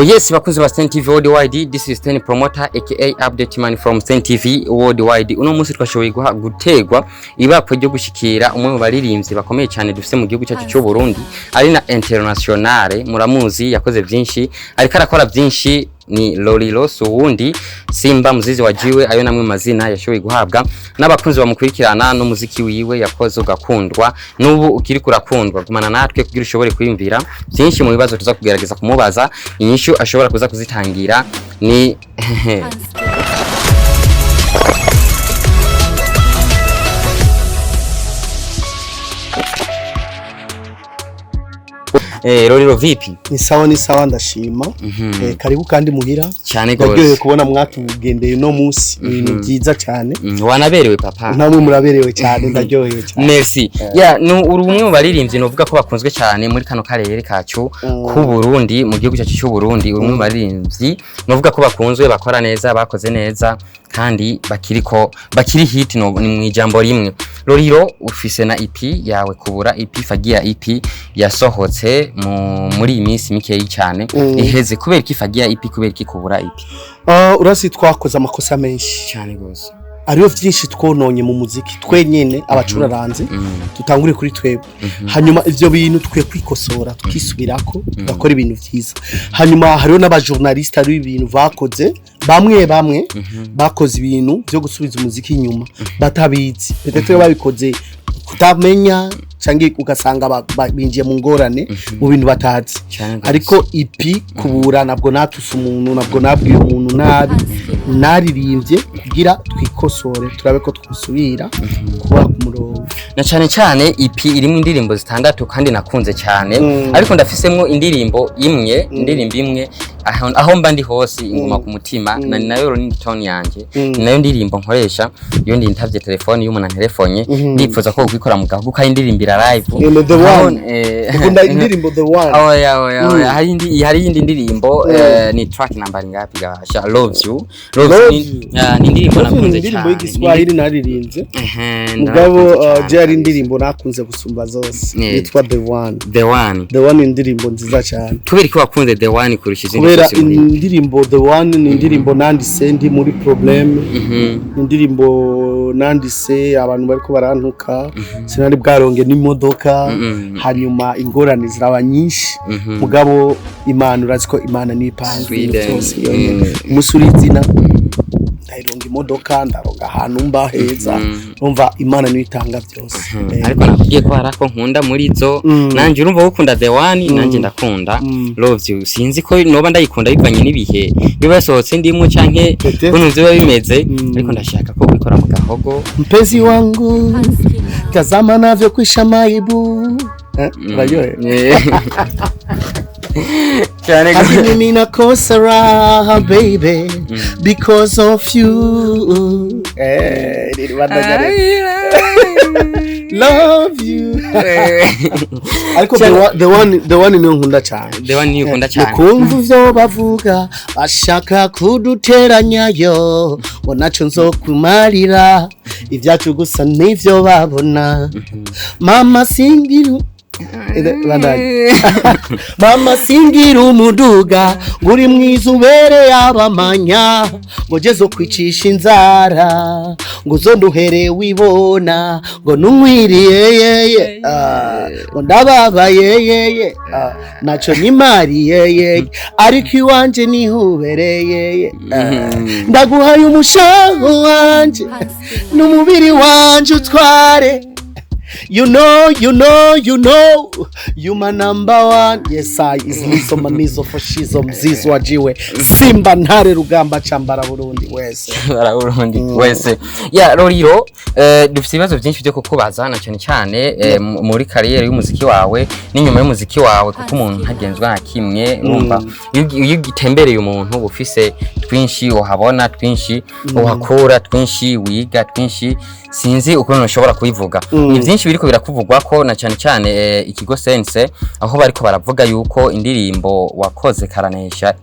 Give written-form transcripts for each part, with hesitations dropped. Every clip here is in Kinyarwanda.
Oh yes, bakunzi ba Sten TV Worldwide, this is Sten Promoter aka Update Man from Sten TV Worldwide. Uno munsi twashoboye gutegwa ibako ryo gushikira umwe mu baririmbyi bakomeye cyane dufite mu gihugu cyacu cyo Burundi, ari na internationale, muramuzi yakoze byinshi, ariko arakora byinshi, ni Lolilo Suwundi Simba muzizi wajiwe, ayo namwe mazina yashoboye guhabwa n'abakunzi bamukurikirana no muziki wiwe yakoze ugakundwa, n'ubu ukiri kurakundwa. Gumana natwe kugira ushobore kwiyumvira byinshi mu bibazo tuza kugerageza kumubaza, inyishu ashobora kuza kuzitangira ni Lolilo vipi? Ni sawa ndashima. Karibu kandi muhira cyane gose. Ndagiye kubona mwatugendeye no munsi ibintu byiza cyane. Wanaberewe papa. Namwe muraberewe cyane, ndaryohewe cyane. Merci. Uri umwe mu baririmbyi novuga ko bakunzwe cyane muri kano karere kacu ku Burundi, mu gihugu cyacu cy'u Burundi. Uri umwe mu baririmbyi novuga ko bakunzwe, bakora neza, bakoze neza, kandi bakiri hit ni mu ijambo rimwe. Lolilo ufise na EP yawe Kubura, EP Fagia, EP yasohotse muri iminsi mikeyi cyane. Iheze kubera iki Fagia EP, kubera iki Kubura EP? Urasi twakoze amakosa menshi cyane gose, ariyo vyinshi twononye mu muziki twenyene abacuraranze, tutangure kuri twebwe. Hanyuma ivyo bintu twe kwikosora, tukisubirako, tugakora ibintu vyiza. Hanyuma hariyo n'abajournaliste ari ibintu bakoze, bamwe bakoze ibintu byo gusubiza umuziki inyuma batabizi, peut-être babikoze kutamenya cange ugasanga binjiye mu ngorane mu bintu batazi. Ariko EP Kubura nabwo natusa umuntu, nabwo nabwiye umuntu nabi, naririmbye kugira twikosore turabe ko twusubira kuba ku murongo. Na cyane EP irimo indirimbo zitandatu kandi nakunze cyane, ariko ndafisemwo indirimbo imwe aho mba ndi hose inguma ku mutima, na nayo ni tone yanje, nayo ndirimbo nkoresha iyo ndi ntavye telefone y'umuntu telefonye, ndipfuza ko gwikora mu gahugu ka indirimbira live. The one ukunda indirimbo The One? Hari indi ndirimbo ni track number ngapi gasha? Love You ni indirimbo nakunze cyane, indirimbo y'igiswahili naririmbye. Mugabo jari indirimbo nakunze gusumba zose, yitwa The One indirimbo nziza cyane. Kubera ko wakunze The One kurusha izindi zose? Kubera indirimbo The One ni indirimbo nandise ndi muri problem, indirimbo nandise abantu bariko barantuka, sinari bwaronge n'imodoka, hanyuma ingorane ziraba nyinshi. Mugabo Imana uraziko Imana ni ipanze cyose, musurizina ndayironga imodoka, ndaronga ahantu mba heza, umva Imana ni itanga byose. Ariko nakugiye ko harako nkunda muri zo, nanje urumva gukunda The One, nanje ndakunda Love You. Sinzi ko noba ndayikunda bivanye n'ibihe bibasohotse ndimo canke kuntu ziba bimeze, ariko ndashaka ko bikora mu gahogo. Mpenzi wangu tazama navyo kwisha maibu, bayoe mimi nakosa raha baby because of you. Love you. Ariko the one ni nkunda cyane. The One ni nkunda cyane. Kumva ivyo bavuga bashaka kuduteranyayo, ngo naco nzokumarira ivyacu gusa nivyo babona. Mama singiru Mama singira umuduga nguri mwiza ubere abamanya, ngo jezo kwicisha inzara, ngo zonduhere wibona, ngo numwiriye ngo ndababaye naco nimariye, ariko iwanje nihubereye. Ndaguhaye umushaho wanje n'umubiri wanje utware. You know, you my number one. Yes, I is liso manizo fashizo mzizo wajiwe Simba ntare rugamba chambara Burundi wese. Wese. Lolilo, dufite ibibazo byinshi byo kukubaza, na cyane muri kariyeri y'umuziki wawe n'inyuma y'umuziki wawe, kuko umuntu ntagenzwa na kimwe. Urumva iyo gitembereye umuntu ufise twinshi uhabona, twinshi uhakura, twinshi wiga, twinshi sinzi ukuntu ushobora kubivuga. Ni byinshi biriko birakuvugwa ko, na cyane ikigo Sense aho bariko baravuga yuko indirimbo wakoze karanesha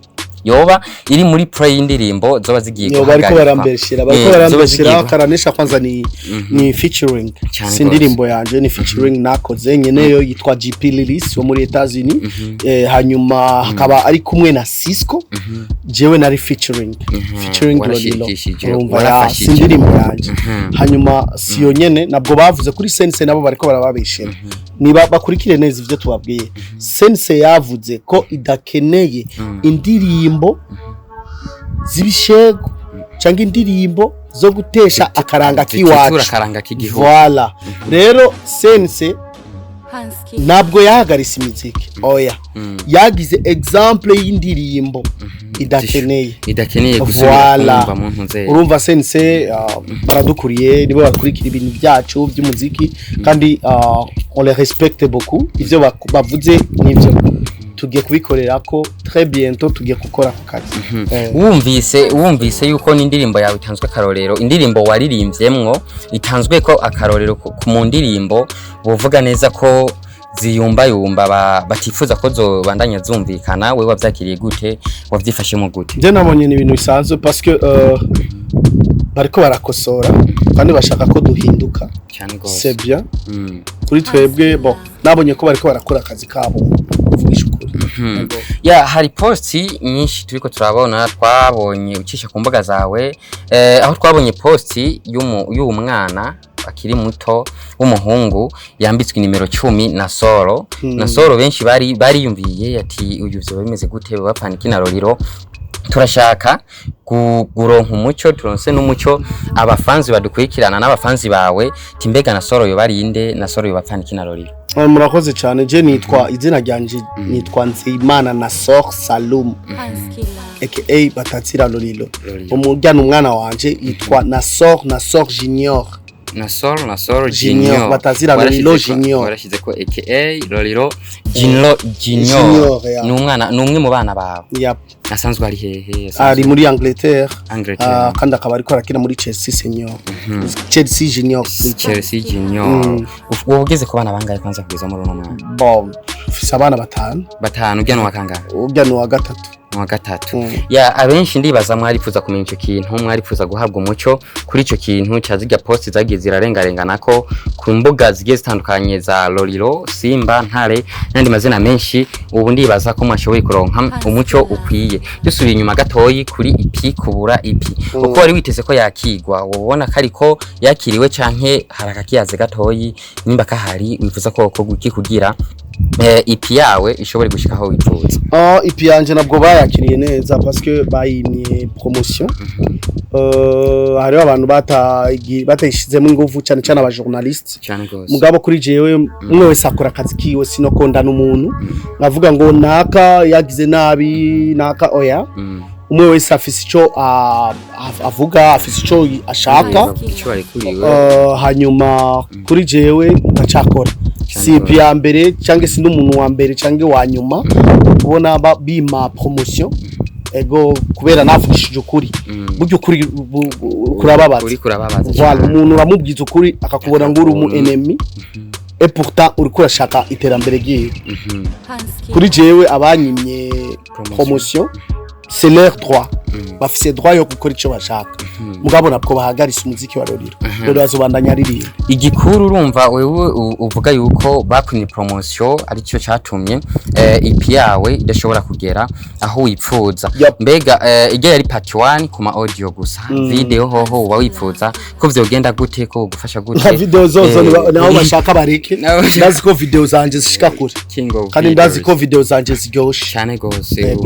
yoba iri muri play y'indirimbo zoba zigiye guhagarika bariko barambeshira karanisha kwanza ni featuring sindirimbo yanje ni featuring nakoze nyeneyo yitwa GP Lilis wo muri Etats-Unis hanyuma hakaba ari kumwe na Cisco jewe nari featuring Lolilo urumva sindirimbo yanje hanyuma siyo nyene nabwo bavuze kuri Sense nabo bariko barababeshera niba bakurikire neza ivyo tubabwiye Sense yavuze ko idakeneye indirimbo zibishego cyangwa indirimbo zo gutesha akaranga kiwacu voilà rero Sense nabwo yahagaritse imiziki oya yagize example y'indirimbo idakeneye gusubira mu ntuze urumva Sense baradukuriye nibo bakurikira ibintu byacu by'umuziki kandi on les respecte beaucoup ivyo bavuze nivyo tugiye kubikorera ko très bientôt tugiye gukora ku kazi wumvise yuko n'indirimbo yawe itanzwe karorero indirimbo waririmvyemwo itanzwe ko akarorero ku mu ndirimbo buvuga neza ko ziyumba batifuza ko zo bandanya zumvikana wewe wavyakiriye gute wavyifashemo gute je nabonye ni ibintu bisanzwe parce que bariko barakosora kandi bashaka ko duhinduka c'est bien kuri twebwe bon nabonye ko bariko barakora akazi kabo uvugisha ukuri ya hari posti nyinshi turiko turabona twabonye ucisha ku mbuga zawe aho twabonye posti y'uwo mwana akiri muto w'umuhungu yambitswe nimero 10 na Soro na Soro benshi bari yumviye ati uyu byo bimeze gute bapaniki na Lolilo turashaka guronka umucyo turonse n'umucyo abafanzi badukurikirana n'abafanzi bawe timbega na Soro yo barinde na Soro yo bapaniki na Lolilo murakoze cyane je nitwa izina ryanje nitwa Nzeyimana na Sor Salum aka Batatsira Lolilo umujyana umwana wanje yitwa na Sor Junior Nasoro Junior batazira Lolilo Junior warashize ko aka Lolilo Junior numwe mu bana bawe asanzwe ari hehe ari muri Angleterre kandi akaba ariko arakina muri Chelsea Senior Chelsea Junior ugeze ko bana bangaye kwanza kugeza muri uno bon ufise abana batanu ujya no wakanga ujya no wa gatatu ya abenshi ndibaza mwarifuza kumenya icyo kintu mwarifuza guhabwa umucyo kuri icyo kintu cyaziga post zagiye zirarengarengana ko ku mbuga zigiye zitandukanye za Lolilo Simba Ntare n'andi mazina menshi ubu ndibaza ko mwashoboye kuronka umucyo ukwiye dusubiye inyuma gatoyi kuri ipi Kubura ipi uko wari witeze ko yakigwa ubona kari ko yakiriwe canke harakakiyaze gatoyi nimba kahari wifuza ko kugira ipi yawe ishobore gushikaho wifuza ipi yanje nabwo bayakiriye neza parce que bayimye promotion hari abantu batayishizemo ingufu cyane cyane aba journaliste mugabo kuri jewe umwe wese akora akazi kiwe sinokonda n'umuntu navuga ngo naka yagize nabi naka oya umwe wese afise ico avuga afise ico ashaka hanyuma kuri jewe ndacakora si ipi ya mbere cyangwa si n'umuntu wa mbere cyangwa wa nyuma ubona bima promotion ego kubera nafishije ukuri buryo ukuri kurababaza voilà umuntu uramubwiza ukuri akakubona ngo uri umu enemy et pourtant uri kurashaka iterambere giye kuri jewe abanyimye promotion c'est leur droit bafise droit yo gukora ico bashaka mugabo nabwo bahagaritse umuziki wa Lolilo rero azobandanya aririmba igikuru urumva wewe uvuga yuko bakunye promotion ari cyo cyatumye EP yawe idashobora kugera aho wipfuza mbega ijya yari part 1 kuma audio gusa video hoho uba wipfuza ko vyogenda gute ko gufasha gute video zozo naho bashaka bareke ndazi ko video zanje zishika kure kandi ndazi ko video zanje ziryoshe cyane gose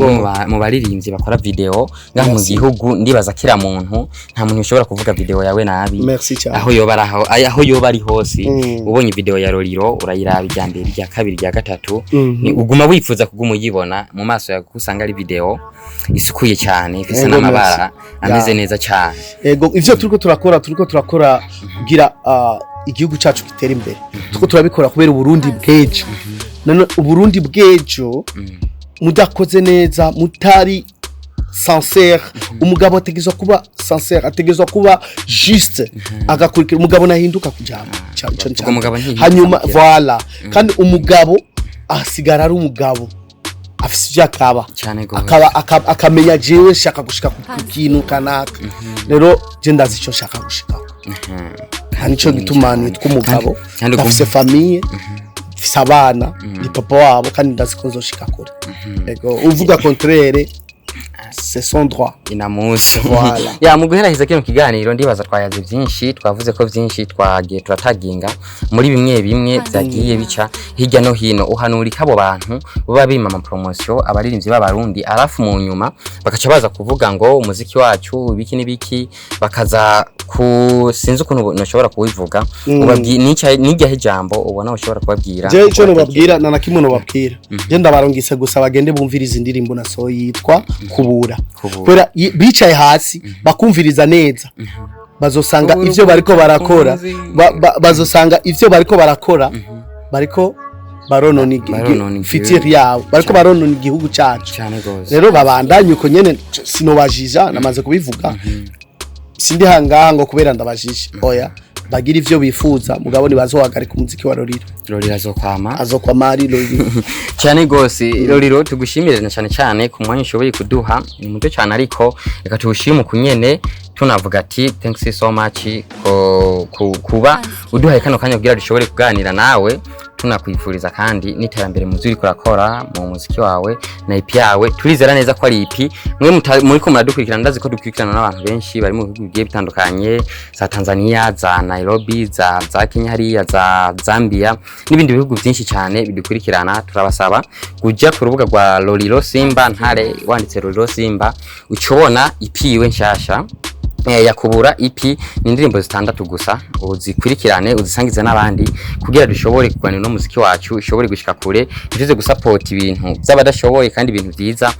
mu baririmbyi bakora video ngaho mu gihugu ndibaza kira muntu nta muntu ushobora kuvuga video yawe nabi aho yoba ari hose ubonye video ya Lolilo urayiraba ijya mbere ijya kabiri ijya gatatu uguma wifuza kuguma uyibona mu maso yawe kusanga ari video isukuye cyane ifise n'amabara ameze neza cyane yego ivyo turiko turakora kugira igihugu cyacu gitera imbere turiko turabikora kubera Uburundi bwejo none Uburundi bwejo mudakoze neza mutari sincère umugabo ategezwa kuba sincère ategezwa kuba juste agakurikira umugabo nahinduka kujama hanyuma voilà kandi umugabo asigara ari umugabo afise ivyo akaba cyane gose akamenya jewe shaka gushika ku kintu kanaka rero je ndazi ico shaka gushika nico gituma nitwa umugabo afise famille afise abana ni papa wabo kandi ndazi ko nzoshika kure ego uvuga contraire c'est son droit inamusi voilà ya muguheraheza kino kiganiro ndibaza twayaze byinshi twavuze ko byinshi twagiye turataginga muri bimwe byagiye bica hirya no hino uhanurika abo bantu baba bimama promotion abaririmbyi b'abarundi arafu mu nyuma bakaca baza kuvuga ngo umuziki wacu ibiki nibiki bakaza sinzi ukuntu nashobora kubivuga ubabwi nijya ijambo ubona ushobora kubabwira je ico no babwira na nakimwe no babwira je ndabarongise gusa bagende bumviriza indirimbo na so yitwa Kubura kubera bicaye hasi bakumviriza neza bazosanga ivyo bariko barakora bazosanga ivyo bariko barakora bariko barononi fitiri yawe bariko barononi igihugu cyacu rero babandanye uko nyene sinobajija namaze kubivuga sindi hangango kubera ndabajije oya bagira ivyo bifuza mugabo ni bazohagarika umuziki wa Roriro azokwama ari Roriro cyane gose Roriro tugushimire na cyane ku mwanya ushoboye kuduha ni muto cyane ariko reka tugushime kunyene tunavuga ati thanks so much kuba uduhaye kano kanya kugira dushobore kuganira nawe tunakwifuriza kandi n'iterambere mu zuri kurakora mu muziki wawe na IP yawe turizera neza ko ari IP mwe muri ko muradukurikirana ndazi ko dukurikirana n'abantu benshi bari mu bihugu bigiye bitandukanye za Tanzania za Nairobi za Kenya hariya za Zambia n'ibindi bihugu byinshi cyane bidukurikirana turabasaba kujya ku rubuga rwa Roriro Simba ntare wanditse Roriro Simba ucobona IP iwe nshasha ya Kubura EP ni indirimbo zitandatu gusa uzikurikirane uzisangize n'abandi kugira dushobore kuganira no muziki wacu ushobore gushika kure tuze gusupport ibintu by'abadashoboye kandi ibintu byiza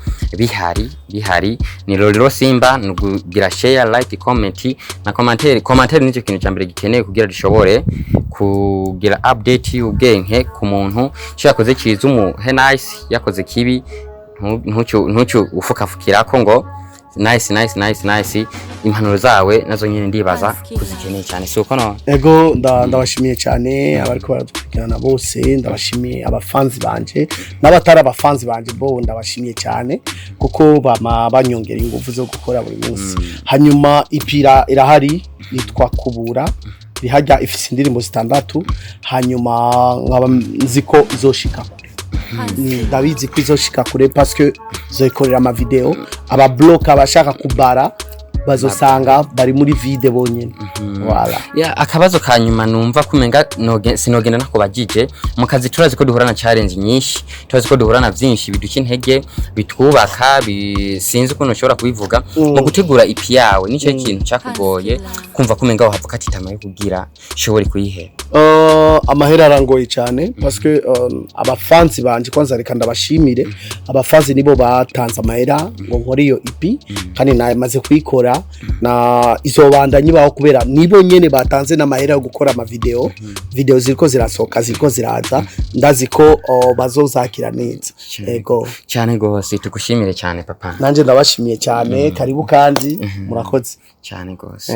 bihari ni Roriro Simba nugira share like comment na commentaire nicyo kintu cyambere gikeneye kugira dushobore kugira update y'ubwenge ku muntu cyakoze kiza umuhe nice yakoze kibi ntucyo ufukafukirako ngo nice impanuro zawe nazo nyine ndibaza kuzikeneye cyane suko no ego ndabashimiye cyane abariko baradukurikirana bose ndabashimiye abafanzi banje n'abatari abafanzi banje bo ndabashimiye cyane kuko banyongera ingufu zo gukora buri munsi hanyuma ipira irahari nitwa Kubura bihajya ifise indirimbo zitandatu hanyuma nkaba nziko izoshika ndabizi ko izoshika kure parce que zoyikorera ama video aba block abashaka kubara bazosanga bari muri vide bonyene wala ya akabazo kanyuma numva kumenga sinogenda nako bagije mu kazi turazi ko duhura na challenge nyinshi turazi ko duhura na byinshi biduka intege bitwubaka sinzi ko nshobora kubivuga mu gutegura IP yawe nico kintu cyakugoye kumva kumenga wahavuka atitama yo kugira shobore kuyihe amahera arangoye cyane parce que abafanzi banje kwanza reka ndabashimire abafanzi nibo batanze amahera ngo nkore iyo EP kandi naye maze kuyikora na izobandanye baho kubera nibo nyene batanze n'amahera yo gukora ama video ziriko zirasoka ziriko ziraza ndazi ko bazozakira neza ego cyane gose tugushimire cyane papa nanje ndabashimiye cyane karibu kandi murakoze cyane gose